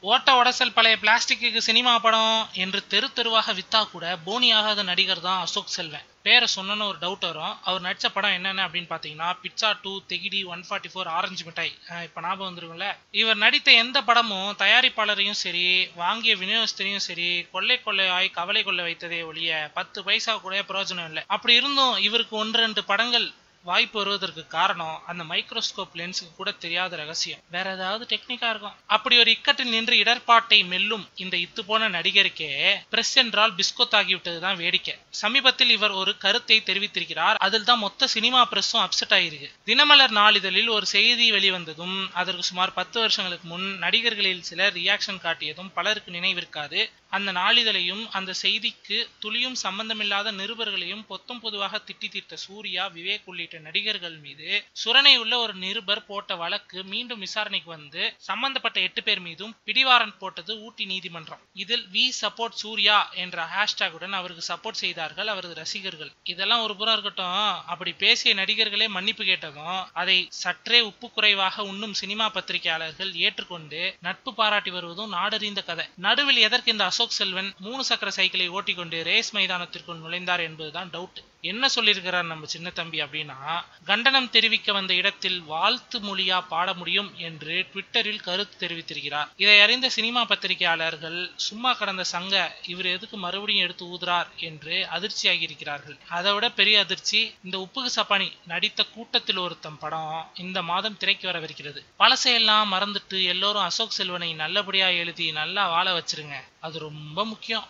ஓட்ட உடசல் பழைய plastic cinema படம் என்று தெரு தெருவாக வித்தா கூட போனி ஆகாத நடிகர் தான் அசோக் செல்வன். பேரை சொன்னன்னு ஒரு டவுட் வரும். அவர் நடிச்ச படம் என்னென்ன அப்படின்னு பாத்தீங்கன்னா பிட்சா 2, தெகிடி, 144, ஆரஞ்சு மிட்டாய். இப்ப ஞாபகம் வந்துருக்கும்ல. இவர் நடித்த எந்த படமும் தயாரிப்பாளரையும் சரி வாங்கிய விநியோகஸ்தரையும் சரி கொள்ளையாய் கவலை கொள்ள வைத்ததே ஒழிய 10 பைசா கூட பிரயோஜனம் இல்லை. அப்படி இருந்தும் இவருக்கு 1-2 படங்கள் வாய்ப்பு வருவதற்கு காரணம் அந்த மைக்ரோஸ்கோப் லென்ஸுக்கு கூட தெரியாத ரகசியம். வேற ஏதாவது டெக்னிக்கா இருக்கும். அப்படி ஒரு இக்கட்டில் நின்று இடர்பாட்டை மெல்லும் இந்த இத்து போன நடிகருக்கே பிரஸ் என்றால் பிஸ்கோத் ஆகிவிட்டதுதான் வேடிக்கை. சமீபத்தில் இவர் ஒரு கருத்தை தெரிவித்திருக்கிறார். அதில் தான் மொத்த சினிமா பிரஸும் அப்செட் ஆகிருக்கு. தினமலர் நாளிதழில் ஒரு செய்தி வெளிவந்ததும் அதற்கு சுமார் 10 வருஷங்களுக்கு முன் நடிகர்களில் சிலர் ரியாக்ஷன் காட்டியதும் பலருக்கு நினைவிருக்காது. அந்த நாளிதழையும் அந்த செய்திக்கு துளியும் சம்பந்தமில்லாத நிருபர்களையும் பொத்தும் பொதுவாக திட்டி தீர்த்த சூர்யா, விவேக் உள்ளிட்ட நடிகர்கள் மீது சுரணை உள்ள ஒரு நிருபர் போட்ட வழக்கு மீண்டும் விசாரணைக்கு வந்து சம்பந்தப்பட்ட 8 பேர் மீதும் பிடிவாரண்ட் போட்டது ஊட்டி நீதிமன்றம். இதில் வி சப்போர்ட் சூர்யா என்ற ஹேஷ்டாகுடன் அவருக்கு சப்போர்ட் செய்தார்கள் அவரது ரசிகர்கள். இதெல்லாம் ஒரு புறம் இருக்கட்டும், அப்படி பேசிய நடிகர்களே மன்னிப்பு கேட்டதும் அதை சற்றே உப்பு குறைவாக உண்ணும் சினிமா பத்திரிகையாளர்கள் ஏற்றுக்கொண்டு நட்பு பாராட்டி வருவதும் நாடறிந்த கதை. நடுவில் எதற்கு இந்த அசோக் செல்வன் 3 சக்கர சைக்கிளை ஓட்டிக்கொண்டு ரேஸ் மைதானத்திற்குள் நுழைந்தார் என்பதுதான் டவுட். என்ன சொல்லியிருக்கிறார் நம்ம சின்ன தம்பி அப்படின்னா, கண்டனம் தெரிவிக்க வந்த இடத்தில் வாழ்த்து மொழியா பாட முடியும் என்று ட்விட்டரில் கருத்து தெரிவித்திருக்கிறார். இதை அறிந்த சினிமா பத்திரிகையாளர்கள் சும்மா கடந்த சங்க இவர் எதுக்கு மறுபடியும் எடுத்து ஊதுறார் என்று அதிர்ச்சியாகி இருக்கிறார்கள். அதை விட பெரிய அதிர்ச்சி, இந்த உப்புக்கு சப்பானி நடித்த கூட்டத்தில் ஒருத்தம் படம் இந்த மாதம் திரைக்கு வரவிருக்கிறது. பழசையெல்லாம் மறந்துட்டு எல்லோரும் அசோக் செல்வனை நல்லபடியா எழுதி நல்லா வாழ வச்சிருங்க, அது ரொம்ப முக்கியம்.